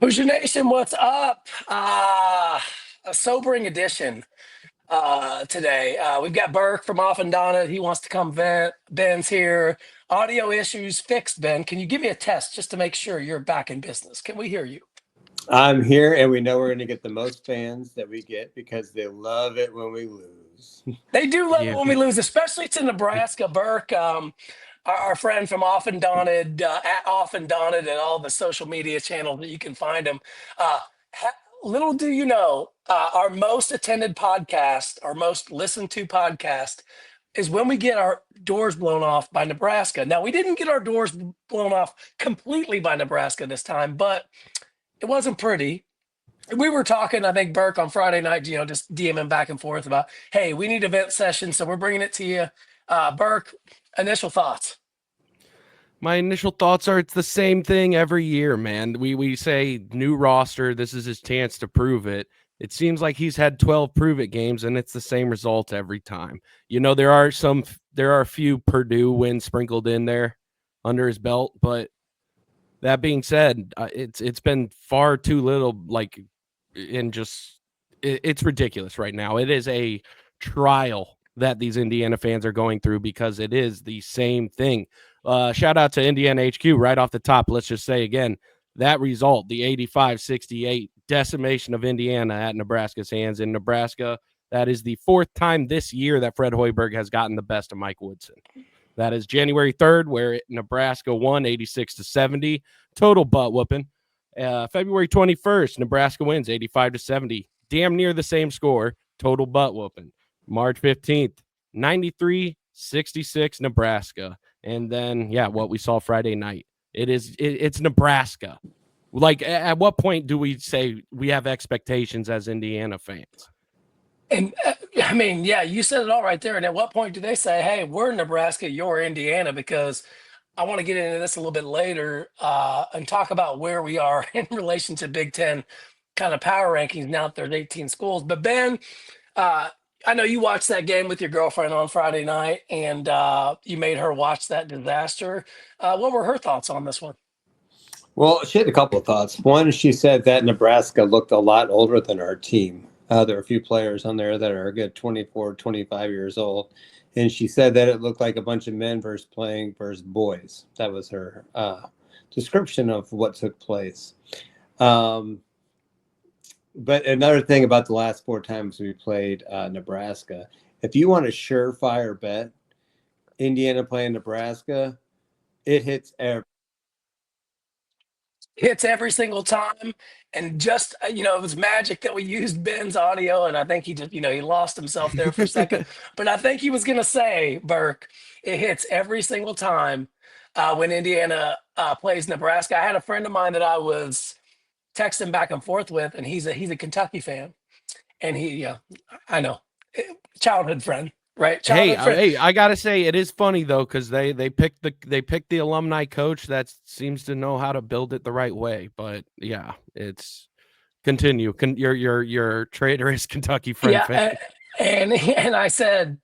Hoosier Nation, what's up? A sobering edition today. We've got Burke from Off and Daunted. He wants to come vent. Ben's here. Audio issues fixed, Ben. Can you give me a test just to make sure you're back in business? Can we hear you? I'm here, and we know we're going to get the most fans that we get because they love it when we lose. They do love it Yeah, when we lose, especially to Nebraska. Burke, our friend from Off and Daunted, at Off and Daunted, and all the social media channels that you can find him. Uh, Little do you know, our most attended podcast, our most listened to podcast, is when we get our doors blown off by Nebraska. Now, we didn't get our doors blown off completely by Nebraska this time, but it wasn't pretty. We were talking, I think, Burke, on Friday night, just DMing back and forth about, hey, we need a vent session, so we're bringing it to you. Burke, initial thoughts. my initial thoughts are it's the same thing every year, man. We say new roster, this is his chance to prove it. It seems like he's had 12 prove it games and it's the same result every time. You know, there are a few Purdue wins sprinkled in there under his belt, but that being said, it's been far too little it's ridiculous right now. It is a trial that these Indiana fans are going through because it is the same thing. Shout out to Indiana HQ right off the top. Let's just say again, that result, the 85-68 decimation of Indiana at Nebraska's hands. In Nebraska, that is the fourth time this year that Fred Hoiberg has gotten the best of Mike Woodson. That is January 3rd, where Nebraska won 86-70, total butt whooping. February 21st, Nebraska wins 85-70, damn near the same score, total butt whooping. March 15th, 93-66 Nebraska. And then, what we saw Friday night. It's Nebraska. Like, at what point do we say we have expectations as Indiana fans? And I mean, yeah, you said it all right there. And at what point do they say, hey, we're Nebraska, you're Indiana? Because I want to get into this a little bit later and talk about where we are in relation to Big Ten kind of power rankings now that there's 18 schools. But Ben, uh, I know you watched that game with your girlfriend on Friday night and you made her watch that disaster. What were her thoughts on this one? Well, she had a couple of thoughts. One, she said that Nebraska looked a lot older than our team. There are a few players on there that are a good 24, 25 years old. And she said that it looked like a bunch of men playing versus boys. That was her description of what took place. But another thing about the last four times we played Nebraska, if you want a surefire bet, Indiana playing Nebraska, it hits every single time. And just, it was magic that we used Ben's audio. And I think he just, he lost himself there for a second. But I think he was going to say, Burke, it hits every single time when Indiana plays Nebraska. I had a friend of mine that I was texting back and forth with, and he's a Kentucky fan. And I know, childhood friend. Right, childhood friend. Hey, I gotta say it is funny though because they picked the alumni coach that seems to know how to build it the right way. But yeah, it's continue. Your traitorous Kentucky friend fan. And I said,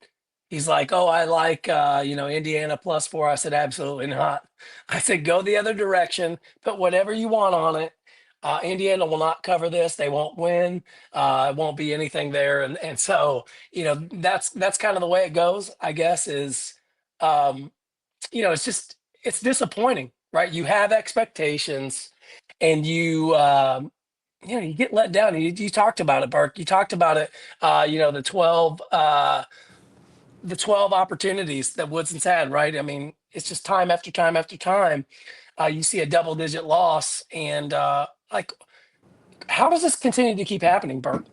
he's like, oh, I like Indiana +4. I said, absolutely not. I said, go the other direction, put whatever you want on it. Indiana will not cover this. They won't win. It won't be anything there. And so, that's kind of the way it goes, I guess, is um, it's disappointing, right? You have expectations and you get let down. You talked about it, Burke. You talked about it, the 12 opportunities that Woodson's had, right? I mean, it's just time after time after time. You see a double digit loss and like, how does this continue to keep happening, Burke?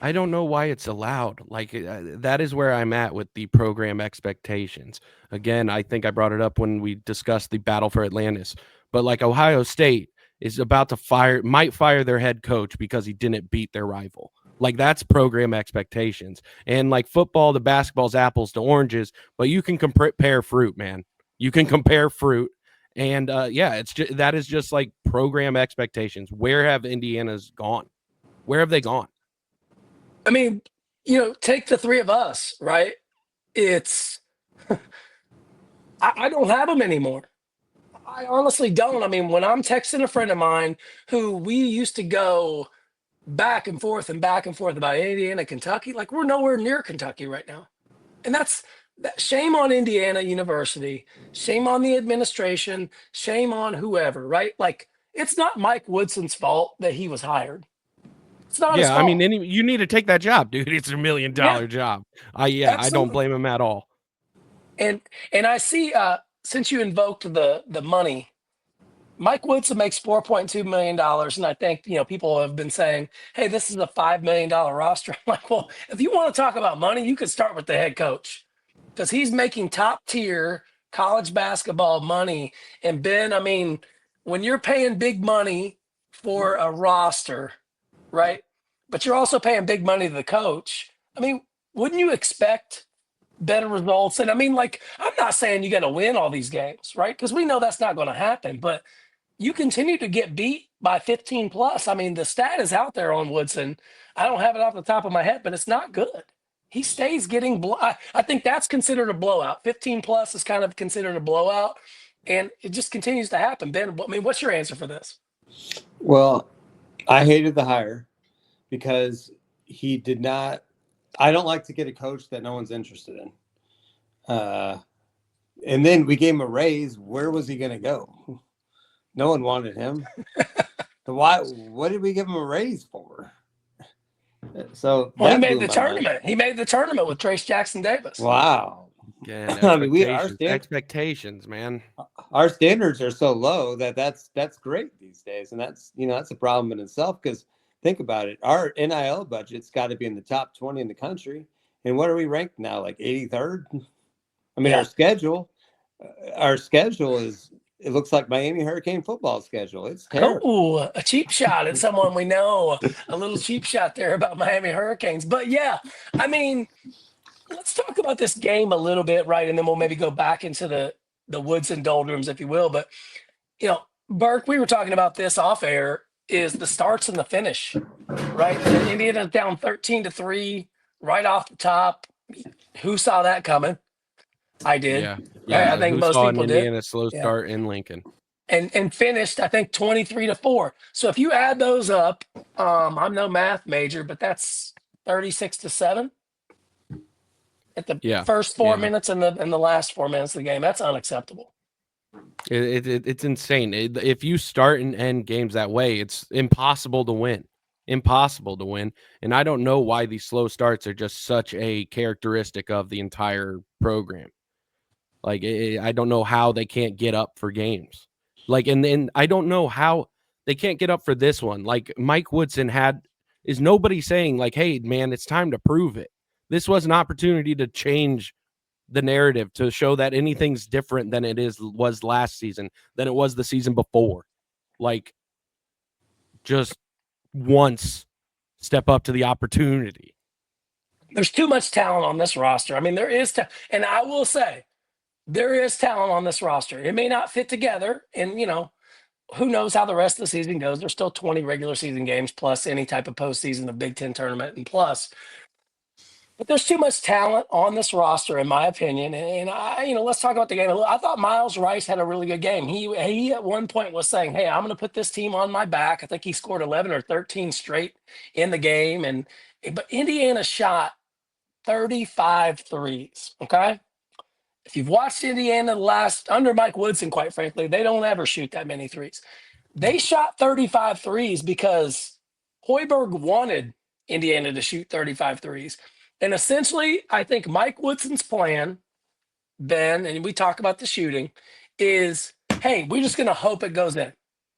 I don't know why it's allowed. Like that is where I'm at with the program expectations. Again, I think I brought it up when we discussed the battle for Atlantis. But like Ohio State is about to might fire their head coach because he didn't beat their rival. Like that's program expectations. And like football, the basketball's apples to oranges, but you can compare fruit, man. You can compare fruit. And that is just like program expectations. Where have Indiana's gone? Where have they gone? I mean, take the three of us, right? It's, I don't have them anymore. I honestly don't. I mean, when I'm texting a friend of mine who we used to go back and forth about Indiana, Kentucky, like we're nowhere near Kentucky right now. And shame on Indiana University, shame on the administration, shame on whoever, right? Like it's not Mike Woodson's fault that he was hired. It's not his Yeah, I mean, fault. you need to take that job, dude. It's a $1 million Yeah, job. I don't absolutely. blame him at all. And I see since you invoked the money, Mike Woodson makes $4.2 million, and I think people have been saying, "Hey, this is a $5 million roster." I'm like, well, if you want to talk about money, you could start with the head coach because he's making top tier college basketball money. And Ben, I mean, when you're paying big money for a roster, right? But you're also paying big money to the coach. I mean, wouldn't you expect better results? And I mean, like, I'm not saying you got to win all these games, right? Because we know that's not going to happen. But you continue to get beat by 15 plus. I mean, the stat is out there on Woodson. I don't have it off the top of my head, but it's not good. He stays getting I think that's considered a blowout. 15 plus is kind of considered a blowout, and it just continues to happen. Ben, I mean, what's your answer for this? Well, I hated the hire because he did not. I don't like to get a coach that no one's interested in. And then we gave him a raise. Where was he going to go? No one wanted him. So why? What did we give him a raise for? So Well, he that made blew the my mind. tournament. He made the tournament with Trace Jackson Davis. Wow. Again, I mean, expectations, man. our standards are so low that's great these days, and that's a problem in itself. Because think about it, our NIL budget's got to be in the top 20 in the country, and what are we ranked now? Like 83rd. I mean, Yeah. our schedule is. It looks like Miami Hurricane football schedule. It's terrible. Oh, a cheap shot at someone we know. A little cheap shot there about Miami Hurricanes. But yeah, I mean, let's talk about this game a little bit, right? And then we'll maybe go back into the Woodson doldrums, if you will. But Burke, we were talking about this off air, is the starts and the finish, right? Indiana's down 13-3 right off the top. Who saw that coming? I did. Yeah, Right? I yeah. think Who most saw an people did. Indiana slow Yeah. start in Lincoln? And finished, I think 23-4. So if you add those up, I'm no math major, but that's 36-7 at the Yeah, first 4 yeah. minutes and the last 4 minutes of the game. That's unacceptable. It's insane. If you start and end games that way, it's impossible to win. Impossible to win. And I don't know why these slow starts are just such a characteristic of the entire program. Like, I don't know how they can't get up for games. Like, and I don't know how they can't get up for this one. Like, Mike Woodson is nobody saying, like, hey, man, it's time to prove it. This was an opportunity to change the narrative, to show that anything's different than was last season, than it was the season before. Like, just once step up to the opportunity. There's too much talent on this roster. I mean, there is, and I will say, there is talent on this roster. It may not fit together, and who knows how the rest of the season goes. There's still 20 regular season games plus any type of postseason of Big Ten tournament and plus. But there's too much talent on this roster, in my opinion. And let's talk about the game. I thought Miles Rice had a really good game. He at one point was saying, "Hey, I'm going to put this team on my back." I think he scored 11 or 13 straight in the game, but Indiana shot 35 threes. Okay. If you've watched Indiana under Mike Woodson, quite frankly, they don't ever shoot that many threes. They shot 35 threes because Hoiberg wanted Indiana to shoot 35 threes. And essentially, I think Mike Woodson's plan, Ben, and we talk about the shooting, is, hey, we're just going to hope it goes in.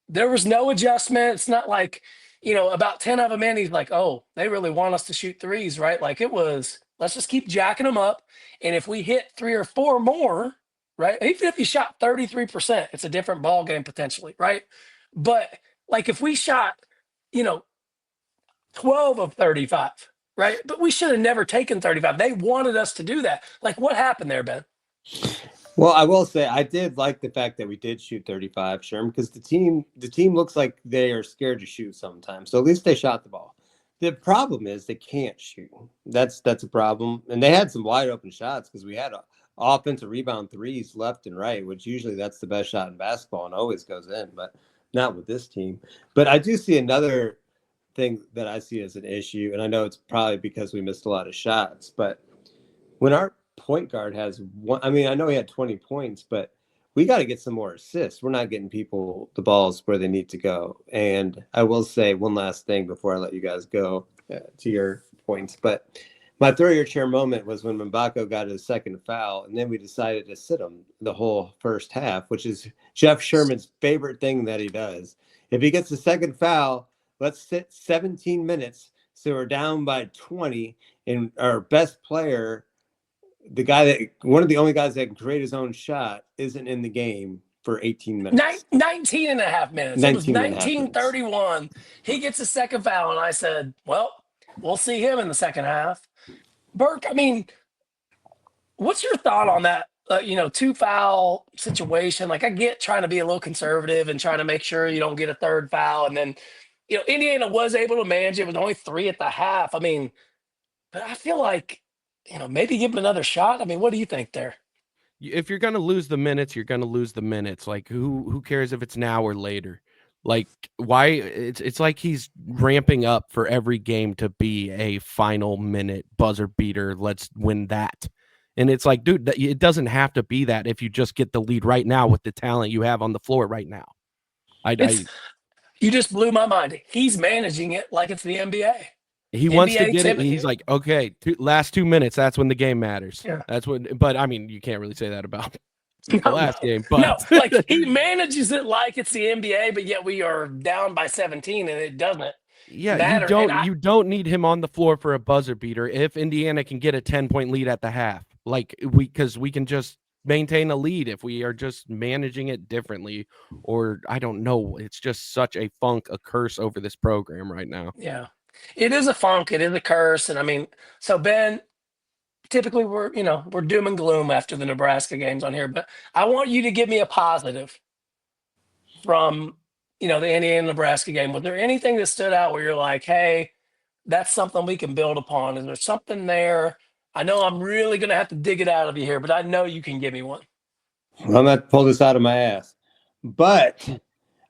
There was no adjustment. It's not like, about 10 of them in, he's like, oh, they really want us to shoot threes, right? Like it was, let's just keep jacking them up. And if we hit 3 or 4 more, right? Even if you shot 33%, it's a different ball game potentially, right? But like if we shot, 12 of 35, right? But we should have never taken 35. They wanted us to do that. Like what happened there, Ben? Well, I will say I did like the fact that we did shoot 35, Sherm, because the team looks like they are scared to shoot sometimes. So at least they shot the ball. The problem is they can't shoot. That's a problem. And they had some wide open shots because we had offensive rebound threes left and right, which usually that's the best shot in basketball and always goes in, but not with this team. But I do see another thing that I see as an issue, and I know it's probably because we missed a lot of shots, but when our point guard has one, I mean, I know he had 20 points, but we got to get some more assists. We're not getting people the balls where they need to go. And I will say one last thing before I let you guys go to your points, but my throw-your chair moment was when Mbako got his second foul, and then we decided to sit him the whole first half, which is Jeff Sherman's favorite thing that he does. If he gets the second foul, let's sit 17 minutes, so we're down by 20, and our best player, the guy that one of the only guys that can create his own shot, isn't in the game for 18 minutes. 19 and a half minutes. It was 19 and a half minutes. 19:31. He gets a second foul, and I said, well, we'll see him in the second half. Burke, I mean, what's your thought on that? Two foul situation. Like, I get trying to be a little conservative and trying to make sure you don't get a third foul. And then, Indiana was able to manage it. It was only 3 at the half. I mean, but I feel like, maybe give him another shot. I mean, what do you think there? If you're gonna lose the minutes, you're gonna lose the minutes. Like who cares if it's now or later? Like why it's like he's ramping up for every game to be a final minute buzzer beater. Let's win that. And it's like, dude, it doesn't have to be that if you just get the lead right now with the talent you have on the floor right now. You just blew my mind. He's managing it like it's the NBA. He wants to get it. He's like, okay, last 2 minutes. That's when the game matters. Yeah. That's what. But I mean, you can't really say that about the last game. But no, like he manages it like it's the NBA, but yet we are down by 17, and it doesn't. Yeah, matter. you don't need him on the floor for a buzzer beater if Indiana can get a 10-point lead at the half. Like because we can just maintain a lead if we are just managing it differently, or I don't know. It's just such a curse over this program right now. Yeah. It is a funk. It is a curse. And I mean, so Ben, typically we're doom and gloom after the Nebraska games on here, but I want you to give me a positive from, the Indiana Nebraska game. Was there anything that stood out where you're like, hey, that's something we can build upon? Is there something there? I know I'm really going to have to dig it out of you here, but I know you can give me one. I'm going to pull this out of my ass. But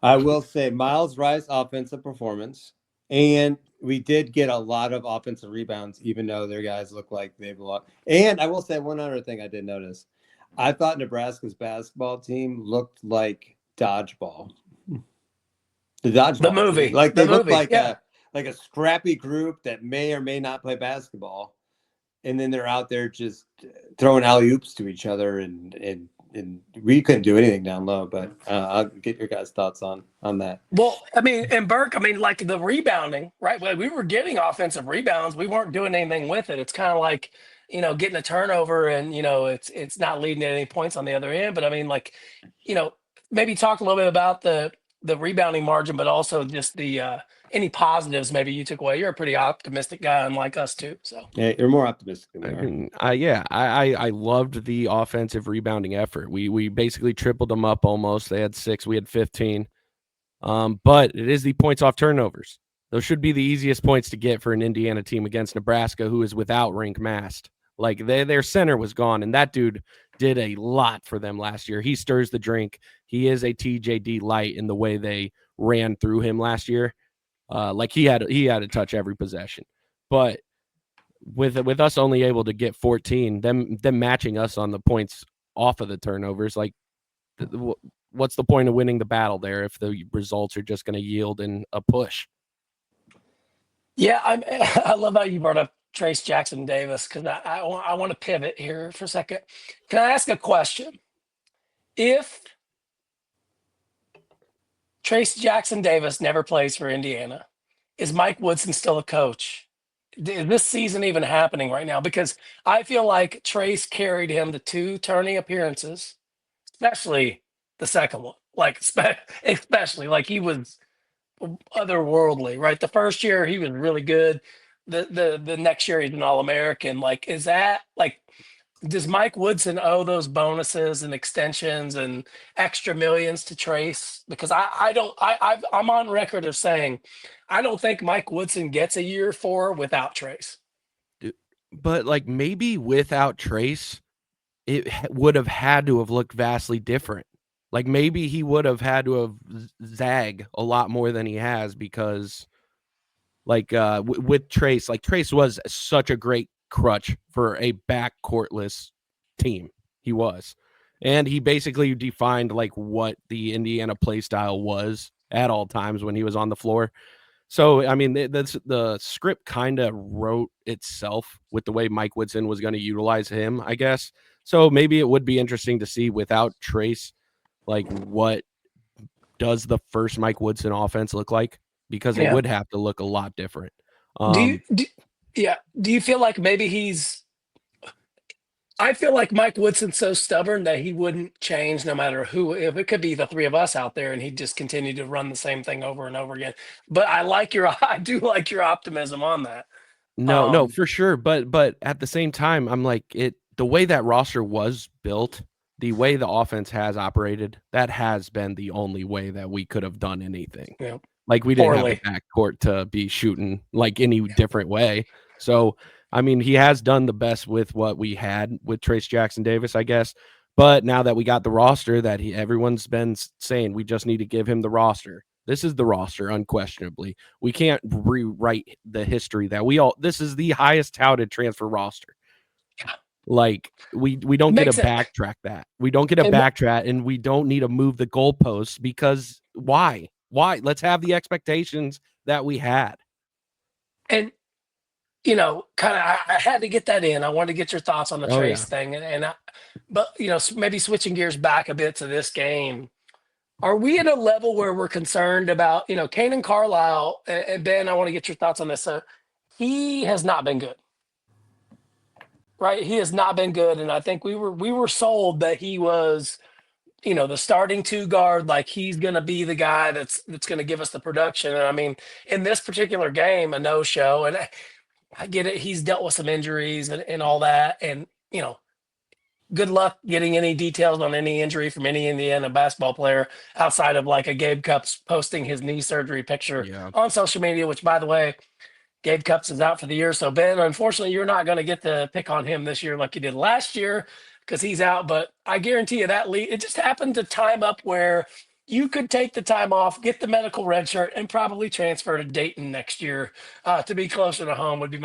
I will say Miles Rice offensive performance. And we did get a lot of offensive rebounds, even though their guys look like they belong. And I will say one other thing I did notice. I thought Nebraska's basketball team looked like dodgeball. The dodgeball. The movie. Like they looked like yeah. a scrappy group that may or may not play basketball. And then they're out there just throwing alley-oops to each other and we couldn't do anything down low, but I'll get your guys' thoughts on that. Well, I mean, and Burke, I mean, like the rebounding, right? When we were getting offensive rebounds, we weren't doing anything with it. It's kind of like, getting a turnover and, it's not leading to any points on the other end. But I mean, like, maybe talk a little bit about the rebounding margin, but also just the any positives maybe you took away. You're a pretty optimistic guy, unlike us too. So yeah, you're more optimistic than we are. I loved the offensive rebounding effort. We basically tripled them up almost. They had 6, we had 15. But it is the points off turnovers. Those should be the easiest points to get for an Indiana team against Nebraska, who is without Rink Mast. Like their center was gone, and that dude did a lot for them last year. He stirs the drink. He is a TJD light in the way they ran through him last year. Like he had to touch every possession. But with us only able to get 14, them matching us on the points off of the turnovers, like what's the point of winning the battle there if the results are just going to yield in a push? Yeah, I love how you brought up Trace Jackson Davis because I want to pivot here for a second. Can I ask a question? If Trace Jackson Davis never plays for Indiana, is Mike Woodson still a coach? Is this season even happening right now? Because I feel like Trace carried him to 2 tourney appearances, especially the second one. Like especially like he was otherworldly, right? The first year he was really good. The next year he's an All-American. Like, is that like, does Mike Woodson owe those bonuses and extensions and extra millions to Trace? Because I'm on record of saying I don't think Mike Woodson gets a year 4 without Trace. But like maybe without Trace, would have had to have looked vastly different. Like maybe he would have had to have zag a lot more than he has because like with Trace, like Trace was such a great crutch for a backcourtless team. He was. And he basically defined like what the Indiana play style was at all times when he was on the floor. So, I mean, the script kind of wrote itself with the way Mike Woodson was going to utilize him, I guess. So maybe it would be interesting to see without Trace, like what does the first Mike Woodson offense look like? Because it Yeah. would have to look a lot different. Do you, do, yeah. Do you feel like maybe I feel like Mike Woodson's so stubborn that he wouldn't change no matter who. If it could be the three of us out there, and he'd just continue to run the same thing over and over again. But I do like your optimism on that. No, for sure. But at the same time, I'm like the way that roster was built, the way the offense has operated, that has been the only way that we could have done anything. You know, Like we didn't have the poorly. backcourt to be shooting like any different way. So I mean, he has done the best with what we had with Trace Jackson Davis, I guess. But now that we got the roster that everyone's been saying, we just need to give him the roster. This is the roster, unquestionably. We can't rewrite the history that this is the highest touted transfer roster. Like we don't get to backtrack that. We don't get to backtrack, and we don't need to move the goalposts because why? Why? Let's have the expectations that we had. And kind of, I had to get that in. I wanted to get your thoughts on the Trace thing, but maybe switching gears back a bit to this game. Are we at a level where we're concerned about, Kanan Carlisle and Ben? I want to get your thoughts on this. So he has not been good, right? He has not been good, and I think we were sold that he was, the starting two guard, like he's going to be the guy that's going to give us the production. And I mean, in this particular game, a no show, and I get it. He's dealt with some injuries and all that, and good luck getting any details on any injury from any Indiana basketball player outside of like a Gabe Cupps posting his knee surgery picture on social media, which, by the way, Gabe Cupps is out for the year. So, Ben, unfortunately, you're not going to get to pick on him this year like you did last year because he's out. But I guarantee you that it just happened to time up where you could take the time off, get the medical red shirt, and probably transfer to Dayton next year to be closer to home would be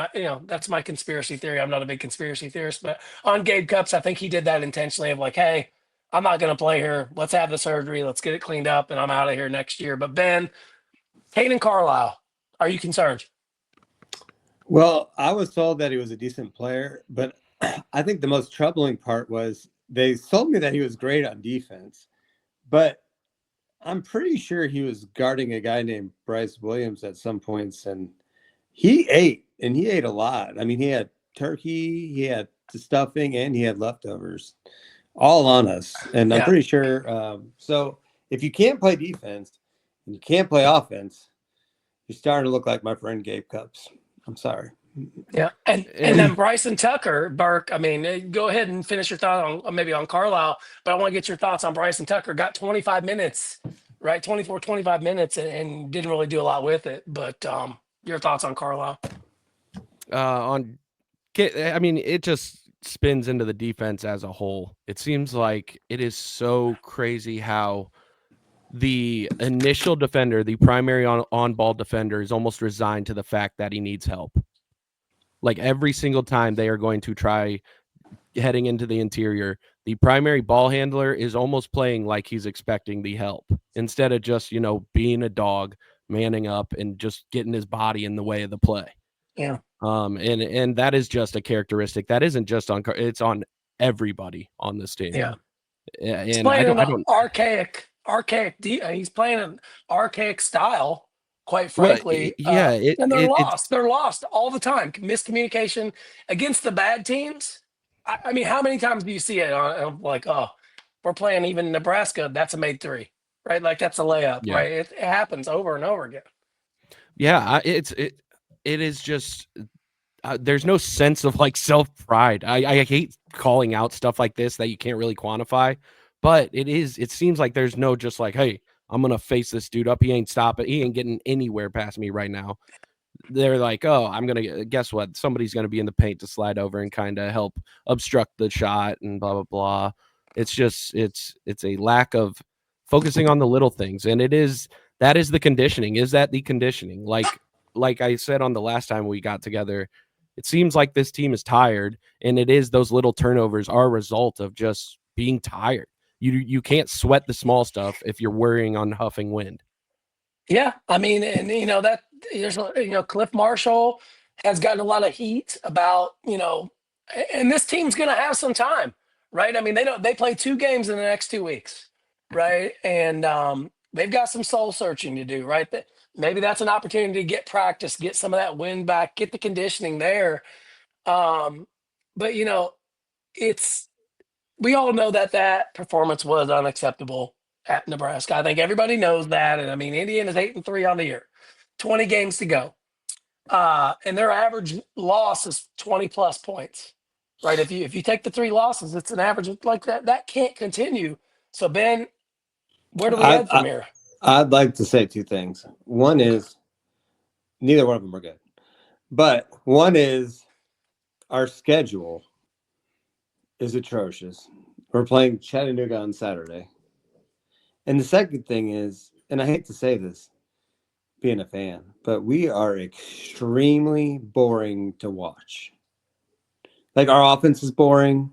that's my conspiracy theory. I'm not a big conspiracy theorist, but on Gabe Cupps, I think he did that intentionally of like, hey, I'm not going to play here. Let's have the surgery. Let's get it cleaned up, and I'm out of here next year. But Ben, Kanan Carlisle, are you concerned? Well, I was told that he was a decent player, but I think the most troubling part was they told me that he was great on defense, but I'm pretty sure he was guarding a guy named Bryce Williams at some points, and he ate a lot. I mean, he had turkey, he had the stuffing, and he had leftovers all on us. And I'm pretty sure. So if you can't play defense and you can't play offense, you're starting to look like my friend Gabe Cupps. I'm sorry. Yeah, and then Bryson Tucker, Burke. I mean, go ahead and finish your thought on maybe on Carlisle, but I want to get your thoughts on Bryson Tucker. Got 25 minutes, right? 25 minutes, and didn't really do a lot with it. But your thoughts on Carlisle? I mean, it just spins into the defense as a whole. It seems like it is so crazy how the initial defender, the primary on-ball defender, is almost resigned to the fact that he needs help. Like every single time they are going to try heading into the interior, the primary ball handler is almost playing like he's expecting the help instead of just, being a dog, manning up and just getting his body in the way of the play. Yeah. And that is just a characteristic that isn't just it's on everybody on this team. Yeah. And he's playing an archaic. He's playing an archaic style. Quite frankly, and they're lost. They're lost all the time. Miscommunication against the bad teams. I mean, how many times do you see it? Like, oh, we're playing even Nebraska. That's a made three, right? Like that's a layup, right? It happens over and over again. Yeah, it is just there's no sense of like self pride. I hate calling out stuff like this that you can't really quantify, but it seems like there's no just like, hey, I'm going to face this dude up. He ain't stopping. He ain't getting anywhere past me right now. they're like, oh, I'm going to guess what? Somebody's going to be in the paint to slide over and kind of help obstruct the shot and blah, blah, blah. It's just, it's a lack of focusing on the little things. And that is the conditioning. Is that the conditioning? Like I said on the last time we got together, it seems like this team is tired, and it is those little turnovers are a result of just being tired. You can't sweat the small stuff if you're worrying on huffing wind. Yeah, I mean, and that there's Cliff Marshall has gotten a lot of heat about and this team's going to have some time, right? I mean, they play 2 games in the next 2 weeks, right? And they've got some soul searching to do, right? That maybe that's an opportunity to get practice, get some of that wind back, get the conditioning there. Um, but it's we all know that performance was unacceptable at Nebraska. I think everybody knows that. And I mean, Indiana's 8-3 on the year, 20 games to go. And their average loss is 20 plus points, right? If you take the 3 losses, it's an average of like that. That can't continue. So Ben, where do we I, head from here? I'd like to say 2 things. One is neither one of them are good, but one is our schedule is atrocious. We're playing Chattanooga on Saturday. And the second thing is, and I hate to say this being a fan, but we are extremely boring to watch. Like our offense is boring,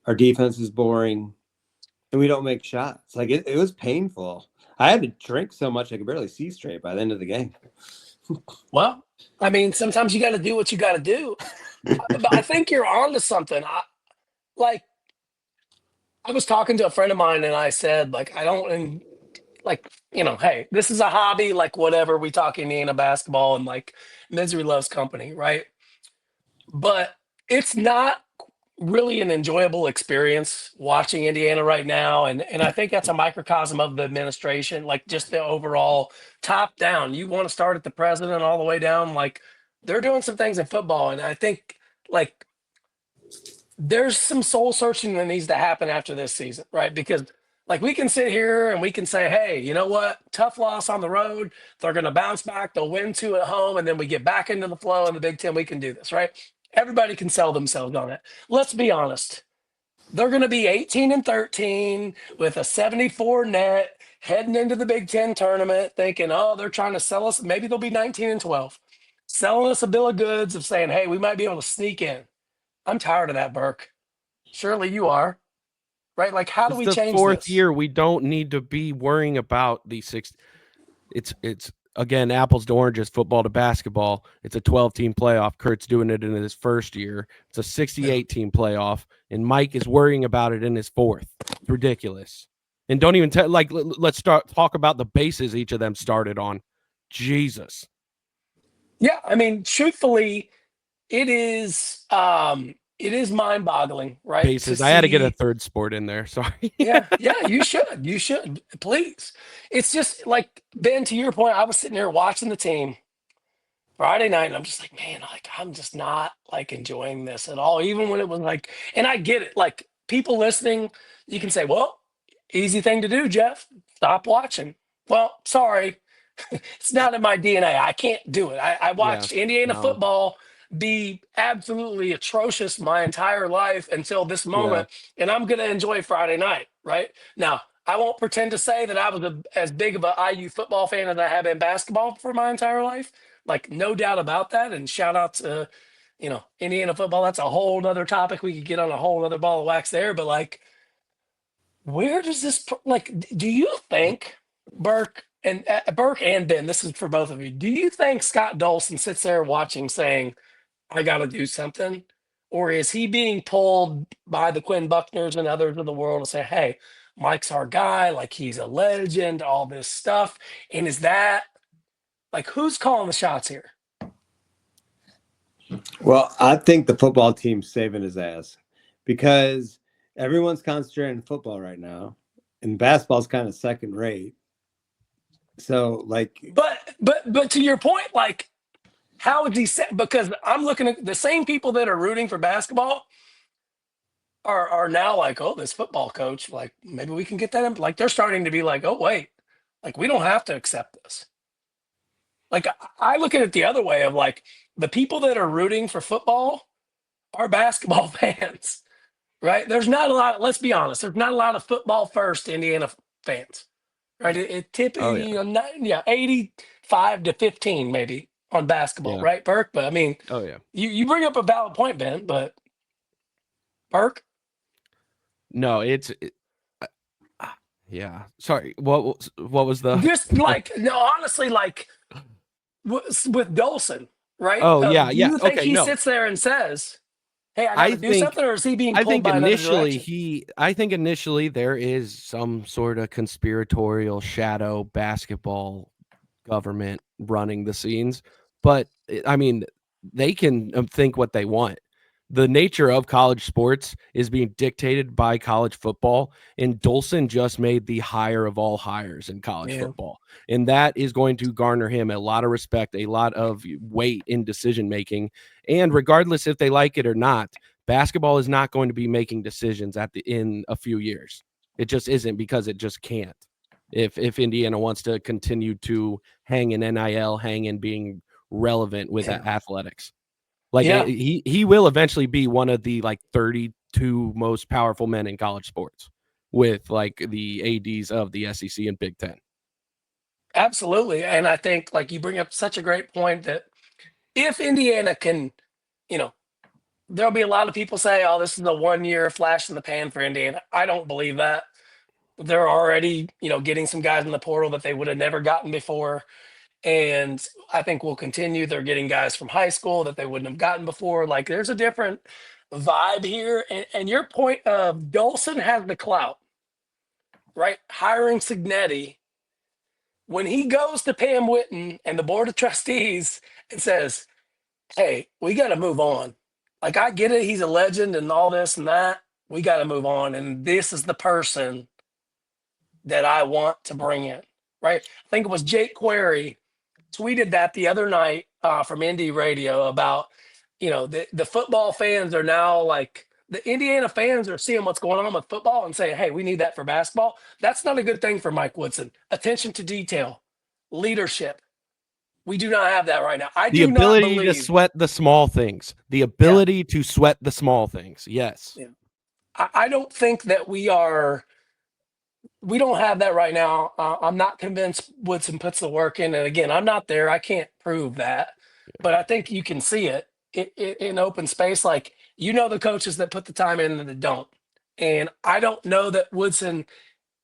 our defense is boring, and we don't make shots. Like it was painful. I had to drink so much I could barely see straight by the end of the game. Well, I mean, sometimes you got to do what you got to do. But I think you're on to something. Like, I was talking to a friend of mine and I said, like, I don't, and like, hey, this is a hobby, like, whatever. We talk Indiana basketball and like misery loves company, right? But it's not really an enjoyable experience watching Indiana right now. And I think that's a microcosm of the administration, like just the overall top down. You want to start at the president all the way down, like they're doing some things in football. And I think like there's some soul searching that needs to happen after this season, right? Because like we can sit here and we can say, hey, you know what? Tough loss on the road. They're going to bounce back. They'll win 2 at home. And then we get back into the flow in the Big Ten. We can do this, right? Everybody can sell themselves on it. Let's be honest. They're going to be 18-13 with a 74 net heading into the Big Ten tournament, thinking, oh, they're trying to sell us. Maybe they'll be 19-12, selling us a bill of goods of saying, hey, we might be able to sneak in. I'm tired of that, Burke. Surely you are, right? Like, how do It's we the change fourth this? year. We don't need to be worrying about the six. It's again apples to oranges, football to basketball. It's a 12-team playoff. Kurt's doing it in his first year. It's a 68-team playoff, and Mike is worrying about it in his fourth. It's ridiculous. And don't even let's talk about the bases each of them started on. Jesus. Yeah, I mean, truthfully, it is mind-boggling, right? To Bases. I had to get a see. third sport in there. Sorry. Yeah, you should. You should. Please. It's just like Ben, to your point, I was sitting there watching the team Friday night, and I'm just like, man, like I'm just not like enjoying this at all. Even when it was like, and I get it. Like people listening, you can say, well, easy thing to do, Jeff. Stop watching. Well, sorry. It's not in my DNA. I can't do it. I Yeah. watched Indiana No. football be absolutely atrocious my entire life until this Yeah. moment, and I'm going to enjoy Friday night. Right now, I won't pretend to say that I was as big of an IU football fan as I have been basketball for my entire life. Like, no doubt about that. And shout out to Indiana football. That's a whole other topic. We could get on a whole other ball of wax there. But like, where does this like? Do you think Burke and Ben? This is for both of you. Do you think Scott Dolson sits there watching, saying, "I got to do something," or is he being pulled by the Quinn Buckners and others of the world to say, "Hey, Mike's our guy. Like he's a legend. All this stuff." And is that like who's calling the shots here? Well, I think the football team's saving his ass because everyone's concentrating on football right now, and basketball's kind of second rate. So, like, But to your point, like, how is he set? Because I'm looking at the same people that are rooting for basketball are now like, oh, this football coach, like maybe we can get that in. Like they're starting to be like, oh wait, like we don't have to accept this. Like I look at it the other way of like the people that are rooting for football are basketball fans, right? There's not a lot. Let's be honest. There's not a lot of football first Indiana fans, right? It Oh typically, yeah. 85-15 maybe on basketball, Yeah. right, Burke? But I mean, Oh yeah. you bring up a valid point, Ben. But Burke, No, yeah. Sorry. What was the just like no, honestly, like with Dolson, right? Oh yeah, Do yeah. you think Okay, he no. sits there and says, "Hey, I got I to do think something," or is he being I pulled think by another initially direction? he I think initially there is some sort of conspiratorial shadow basketball government running the scenes, but I mean, they can think what they want. The nature of college sports is being dictated by college football, and Dolson just made the hire of all hires in college Yeah, football. And that is going to garner him a lot of respect, a lot of weight in decision making. And regardless if they like it or not, basketball is not going to be making decisions in a few years. It just isn't, because it just can't. If Indiana wants to continue to hang in NIL, hang in being relevant with yeah, athletics. Like yeah. he will eventually be one of the like 32 most powerful men in college sports, with like the ADs of the SEC and Big Ten. Absolutely. And I think like you bring up such a great point that if Indiana can, you know, there'll be a lot of people say, "Oh, this is a 1 year flash in the pan for Indiana." I don't believe that. They're already, getting some guys in the portal that they would have never gotten before. And I think we'll continue. They're getting guys from high school that they wouldn't have gotten before. Like there's a different vibe here. And your point of Dolson has the clout, right? Hiring Signetti, when he goes to Pam Witten and the board of trustees and says, "Hey, we got to move on." Like, I get it. He's a legend and all this and that. We got to move on. And this is the person that I want to bring in, right? I think it was Jake Query tweeted that the other night from Indy Radio about, the football fans are now like, the Indiana fans are seeing what's going on with football and saying, "Hey, we need that for basketball." That's not a good thing for Mike Woodson. Attention to detail, leadership. We do not have that right now. I The do not ability to believe. sweat the small things. The Yeah. ability to sweat the small things. Yes. Yeah. I don't think that we don't have that right now. I'm not convinced Woodson puts the work in. And again, I'm not there. I can't prove that, but I think you can see it in open space. Like, the coaches that put the time in and that don't. And I don't know that Woodson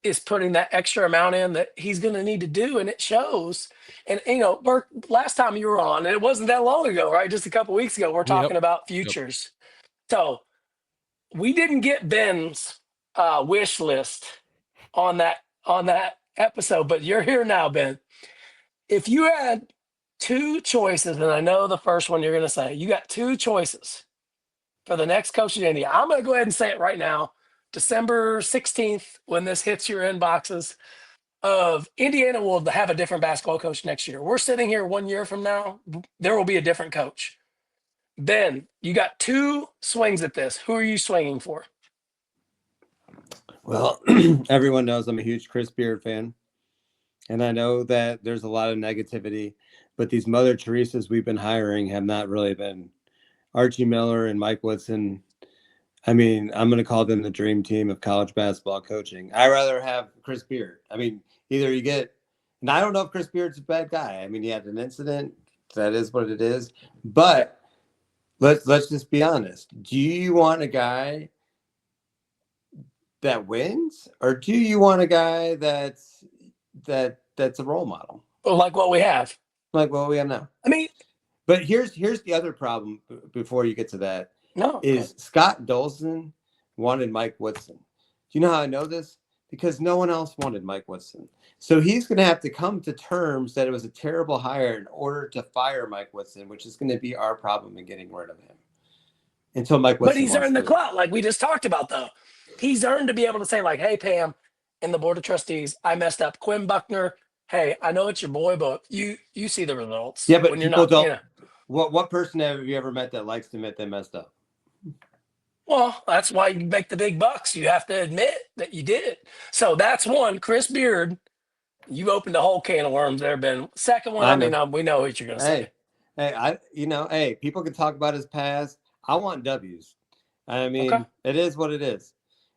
is putting that extra amount in that he's going to need to do. And it shows. And, Burke, last time you were on, and it wasn't that long ago, right? Just a couple weeks ago, we're Yep. talking about Yep. futures. So we didn't get Ben's wish list on that episode, but you're here now, Ben. If you had two choices, and I know the first one you're going to say, you got two choices for the next coach in India. I'm going to go ahead and say it right now. December 16th, when this hits your inboxes, of Indiana will have a different basketball coach next year. We're sitting here 1 year from now, there will be a different coach. Ben, you got two swings at this. Who are you swinging for? Well, everyone knows I'm a huge Chris Beard fan. And I know that there's a lot of negativity, but these Mother Teresa's we've been hiring have not really been Archie Miller and Mike Woodson. I mean, I'm going to call them the dream team of college basketball coaching. I'd rather have Chris Beard. I mean, either you get, and I don't know if Chris Beard's a bad guy. I mean, he had an incident. That is what it is. But let's just be honest. Do you want a guy that wins, or do you want a guy that's a role model Like what we have. like what we have now? I mean, But here's the other problem before you get to that no. is Scott Dolson wanted Mike Woodson. Do you know how I know this? Because no one else wanted Mike Woodson. So he's going to have to come to terms that it was a terrible hire in order to fire Mike Woodson, which is going to be our problem in getting rid of him. Until Mike But Woodson he's wants earned to the leave. clout, like we just talked about, though. He's earned to be able to say, like, "Hey, Pam, and the board of trustees, I messed up. Quinn Buckner, hey, I know it's your boy, but you see the results Yeah, but when you're people not, don't. What person have you ever met that likes to admit they messed up? Well, that's why you make the big bucks. You have to admit that you did it. So that's one. Chris Beard, You've opened a whole can of worms there, Ben. Second one, I I mean, know. we know what you're going to say. Hey, people can talk about his past. I want W's. I Okay. mean, it is what it is.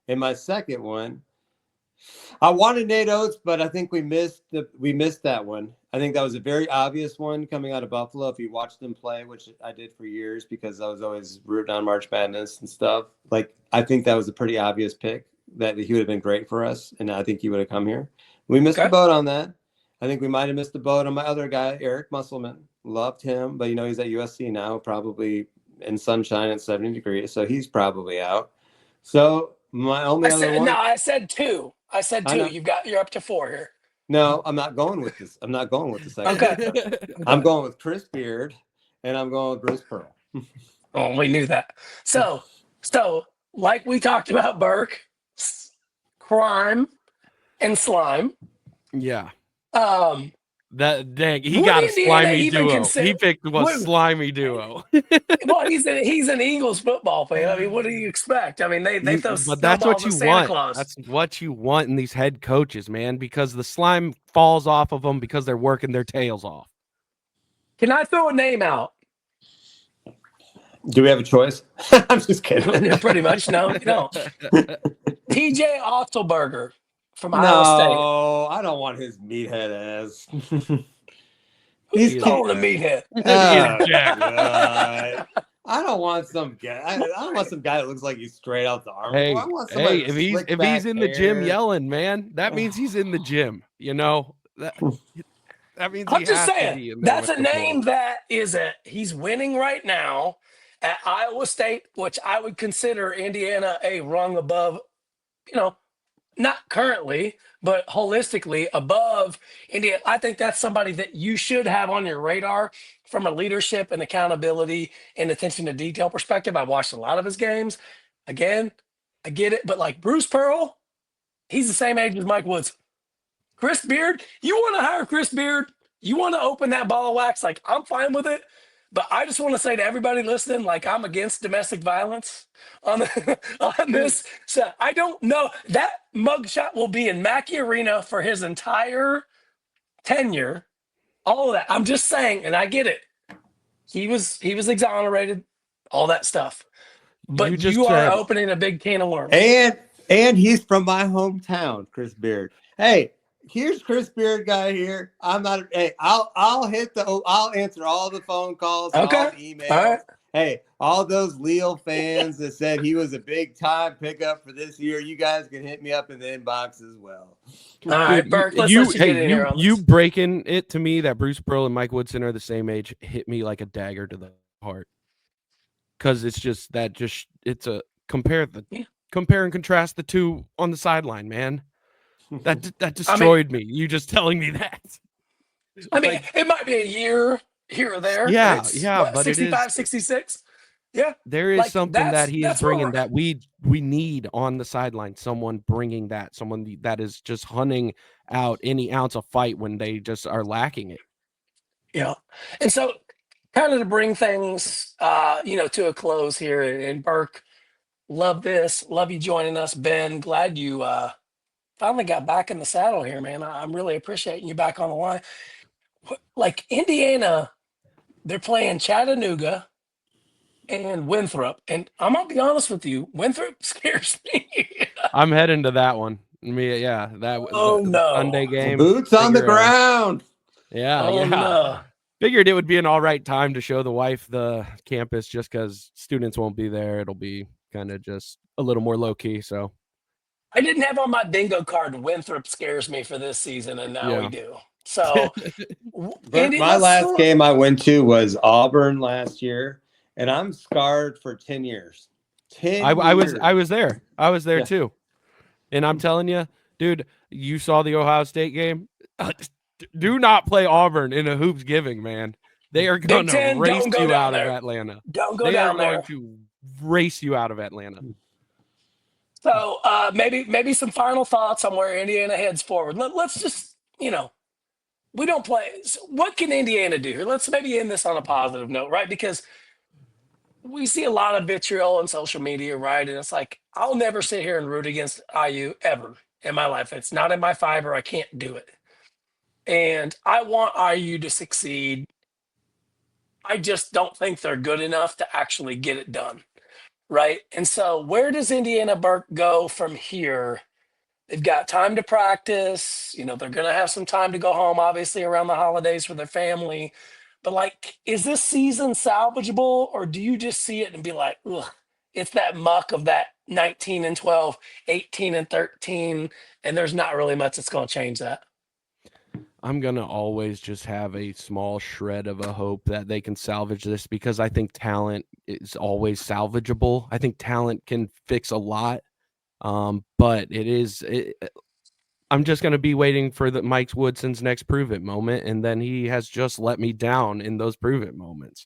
In my second one, I wanted Nate Oates, but I think we missed that one. I think that was a very obvious one coming out of Buffalo. If you watched them play, which I did for years because I was always rooting on March Madness and stuff. Like I think that was a pretty obvious pick that he would have been great for us, and I think he would have come here. We missed the Okay. boat on that. I think we might have missed the boat on my other guy, Eric Musselman. Loved him, but he's at USC now, probably in sunshine at 70 degrees, so he's probably out. So my only other one, I said two. I said I two. know. You're up to four here. No, I'm not going with this. I'm not going with the second Okay. one. Okay. I'm going with Chris Beard, and I'm going with Bruce Pearl. Oh, we knew that. So like we talked about Burke, crime, and slime. Yeah. Um, That dang, he would got a Indiana slimy even duo. consider? He picked a Would, slimy duo. well, he's an Eagles football fan. I mean, what do you expect? I mean, they throw But that's what snowballs you at Santa want. Claus. That's what you want in these head coaches, man, because the slime falls off of them because they're working their tails off. Can I throw a name out? Do we have a choice? I'm just kidding. Pretty much, no. TJ Otzelberger from Iowa State. No, I don't want his meathead ass. Who's He's calling a meathead? God. I don't want some guy. I don't want some guy that looks like he's straight out the army. Hey, I want somebody if with he's slick back in the gym hair. yelling, man, that means he's in the gym. That means I'm he just has to saying be in there that's with a the name boys. that he's winning right now at Iowa State, which I would consider Indiana a rung above, not currently, but holistically above Indiana. I think that's somebody that you should have on your radar from a leadership and accountability and attention to detail perspective. I've watched a lot of his games. Again, I get it, but like Bruce Pearl, he's the same age as Mike Woods. Chris Beard, you want to hire Chris Beard? You want to open that ball of wax? Like, I'm fine with it. But I just want to say to everybody listening, like, I'm against domestic violence on on this. So I don't know. That mugshot will be in Mackey Arena for his entire tenure. All of that. I'm just saying, and I get it. He was exonerated, all that stuff. But You just you are said opening a big can of worms. And he's from my hometown, Chris Beard. Hey, here's Chris Beard guy here. I'm not. Hey, I'll answer all the phone calls and all the emails. All right. Hey, all those Leo fans that said he was a big time pickup for this year, you guys can hit me up in the inbox as well. All right, dude, Burke, let's let you get in here on you this. breaking it to me that Bruce Pearl and Mike Woodson are the same age hit me like a dagger to the heart. Because it's just it's a compare and contrast the two on the sideline, man. That destroyed me. You just telling me that. I mean, it might be a year here or there. Yeah, It's, yeah, but 65, it is 66. Yeah. there is Like, something that he is that's where bringing we're that at. we need on the sideline. Someone bringing that, someone that is just hunting out any ounce of fight when they just are lacking it. Yeah. And so kind of to bring things to a close here, and Burke, love this. Love you joining us, Ben. Glad you finally got back in the saddle here, man. I'm really appreciating you back on the line. Like Indiana, they're playing Chattanooga and Winthrop. And I'm gonna be honest with you, Winthrop scares me. I'm heading to that one. Yeah, that Oh, the no. Sunday game. Boots on the ground. Yeah, Oh, yeah. no. Figured it would be an all right time to show the wife the campus just because students won't be there. It'll be kind of just a little more low key. So I didn't have on my bingo card Winthrop scares me for this season, and now we yeah. do. So, My last game I went to was Auburn last year, and I'm scarred for 10 years. 10 I years. was there. I was there Yeah. too. And I'm telling you, dude, you saw the Ohio State game. Do not play Auburn in a hoops giving, man. They are going Big to Ten, race don't go you down out of there. Atlanta. Don't go They are down there. going to race you out of Atlanta. So maybe some final thoughts on where Indiana heads forward. Let's just, we don't play. So what can Indiana do here? Let's maybe end this on a positive note, right? Because we see a lot of vitriol on social media, right? And it's like, I'll never sit here and root against IU ever in my life. It's not in my fiber. I can't do it. And I want IU to succeed. I just don't think they're good enough to actually get it done. Right. And so where does Indiana Burke go from here? They've got time to practice. They're going to have some time to go home, obviously, around the holidays for their family. But, like, is this season salvageable, or do you just see it and be like, ugh, it's that muck of that 19 and 12, 18 and 13, and there's not really much that's going to change that? I'm going to always just have a small shred of a hope that they can salvage this because I think talent is always salvageable. I think talent can fix a lot. But I'm just going to be waiting for the Mike Woodson's next prove it moment. And then he has just let me down in those prove it moments.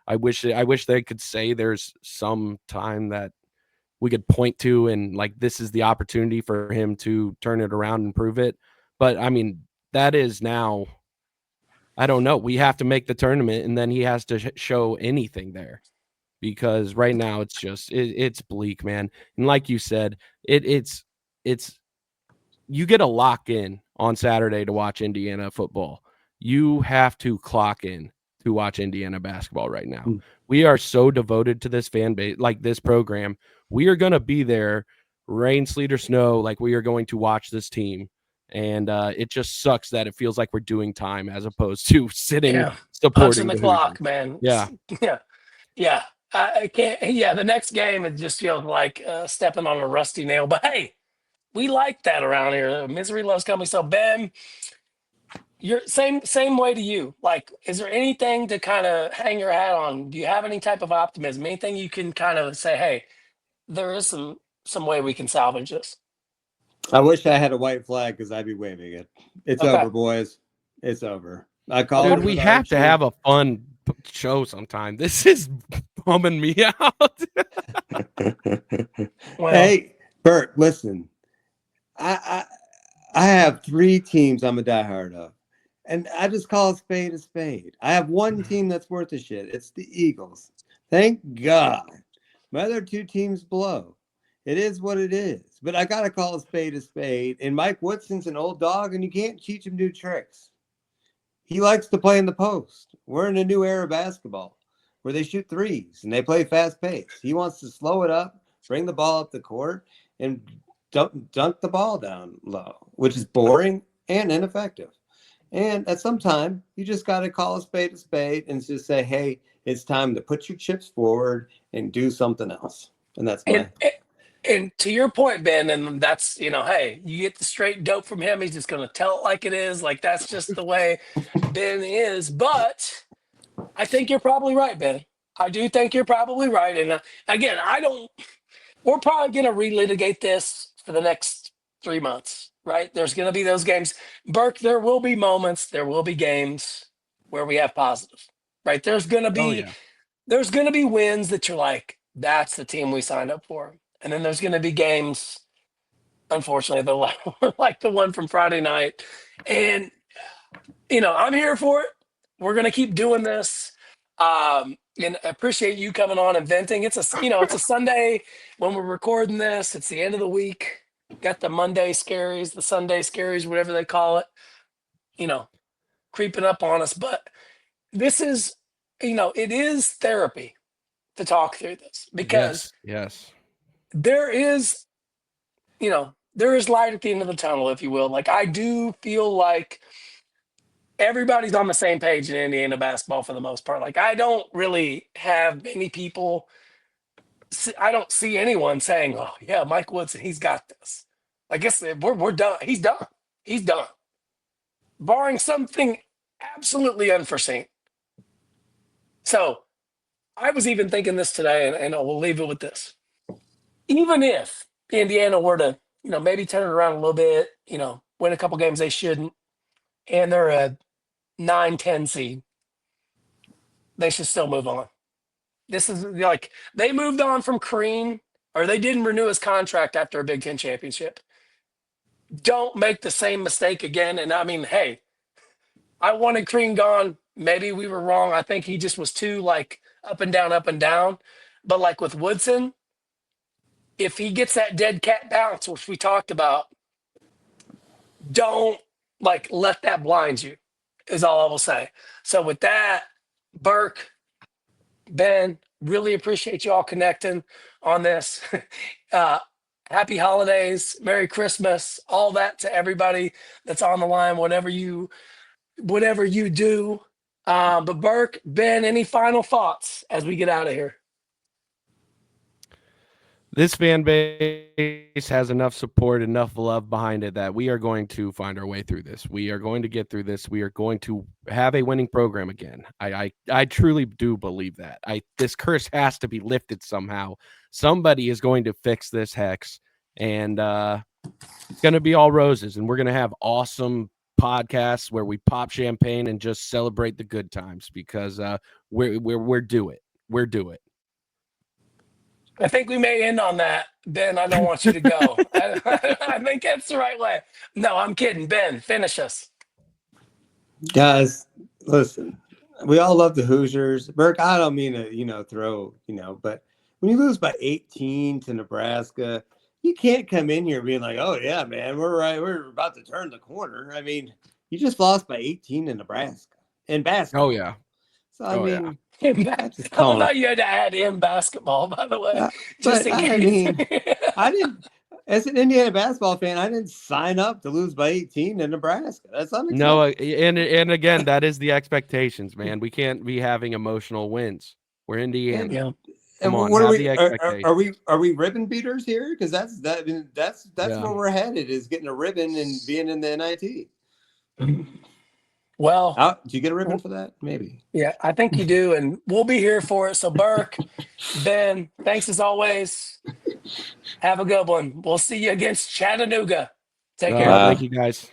I wish they could say there's some time that we could point to and like, this is the opportunity for him to turn it around and prove it. But I mean, that is now, I don't know. We have to make the tournament and then he has to show anything there because right now it's just, it's bleak, man. And like you said, it's, you get a lock in on Saturday to watch Indiana football. You have to clock in to watch Indiana basketball right now. We are so devoted to this fan base, like this program. We are going to be there, rain, sleet, or snow. Like we are going to watch this team. And it just sucks that it feels like we're doing time as opposed to sitting Yeah. Punching supporting the the Hoosiers. clock, man. Yeah. Yeah. Yeah. I can't. Yeah. The next game, it just feels like stepping on a rusty nail. But hey, we like that around here. Misery loves company. So Ben, you're same way to you. Like, is there anything to kind of hang your hat on? Do you have any type of optimism? Anything you can kind of say, hey, there is some way we can salvage this? I wish I had a white flag because I'd be waving it. It's Okay. over, boys. It's over. I called Okay. Dude, it we with have to Archie. have a fun show sometime. This is bumming me out. Well, Hey, Bert, listen. I I have three teams I'm a diehard of. And I just call a spade a spade. I have one team that's worth a shit. It's the Eagles. Thank God. My other two teams blow. It is what it is. But I got to call a spade a spade. And Mike Woodson's an old dog, and you can't teach him new tricks. He likes to play in the post. We're in a new era of basketball where they shoot threes and they play fast pace. He wants to slow it up, bring the ball up the court, and dunk the ball down low, which is boring and ineffective. And at some time, you just got to call a spade and just say, hey, it's time to put your chips forward and do something else. And that's and my. and to your point, Ben, and that's hey, you get the straight dope from him. He's just gonna tell it like it is. Like that's just the way Ben is. But I think you're probably right, Ben. I do think you're probably right. And again, I don't. We're probably going to relitigate this for the next 3 months, right? There's going to be those games. Burke, there will be moments, there will be games where we have positive, right? Oh, yeah. There's going to be wins that you're like, that's the team we signed up for. And then there's going to be games, unfortunately, like the one from Friday night. And I'm here for it. We're gonna keep doing this. And I appreciate you coming on and venting. It's a Sunday when we're recording this. It's the end of the week. Got the Monday scaries, the Sunday scaries, whatever they call it, you know, creeping up on us. But this is, it is therapy to talk through this because Yes. Yes. there is, there is light at the end of the tunnel, if you will. Like I do feel like everybody's on the same page in Indiana basketball for the most part. Like I don't really have many people. I don't see anyone saying, "Oh yeah, Mike Woodson, he's got this." I guess we're done. He's done. He's done. Barring something absolutely unforeseen. So I was even thinking this today, and we'll leave it with this. Even if Indiana were to, maybe turn it around a little bit, win a couple games they shouldn't, and they're a 9-10 seed, they should still move on. This is like they moved on from Crean, or they didn't renew his contract after a Big Ten championship. Don't make the same mistake again. And I mean, hey, I wanted Crean gone. Maybe we were wrong. I think he just was too like up and down, up and down. But like with Woodson, if he gets that dead cat bounce, which we talked about, don't like let that blind you, is all I will say. So with that, Burke, Ben, really appreciate you all connecting on this. uh, happy holidays, Merry Christmas, all that to everybody that's on the line, whatever you do. But Burke, Ben, any final thoughts as we get out of here? This fan base has enough support, enough love behind it that we are going to find our way through this. We are going to get through this. We are going to have a winning program again. I truly do believe that. This curse has to be lifted somehow. Somebody is going to fix this hex, and it's going to be all roses, and we're going to have awesome podcasts where we pop champagne and just celebrate the good times because we're due it. We're due it. I think we may end on that. Ben, I don't want you to go. I think that's the right way. No, I'm kidding. Ben, finish us. Guys, listen, we all love the Hoosiers. Burke, I don't mean to, throw, but when you lose by 18 to Nebraska, you can't come in here being like, oh, yeah, man, we're right. We're about to turn the corner. I mean, you just lost by 18 to Nebraska in basketball. Oh, yeah. So, I mean, I calling thought you had to add in basketball, by the way. but I mean, I didn't, as an Indiana basketball fan, I didn't sign up to lose by 18 to Nebraska. That's unacceptable. No, and again, that is the expectations, man. We can't be having emotional wins. We're Indiana. Yeah. Come on, what have are the we? expectations. Are we ribbon beaters here? Because that's Yeah. where we're headed, is getting a ribbon and being in the NIT. Well, Do you get a ribbon for that? Maybe. yeah, I think you do, and we'll be here for it. So, Burke, Ben, thanks as always. Have a good one. We'll see you against Chattanooga. Take care. Thank you, guys.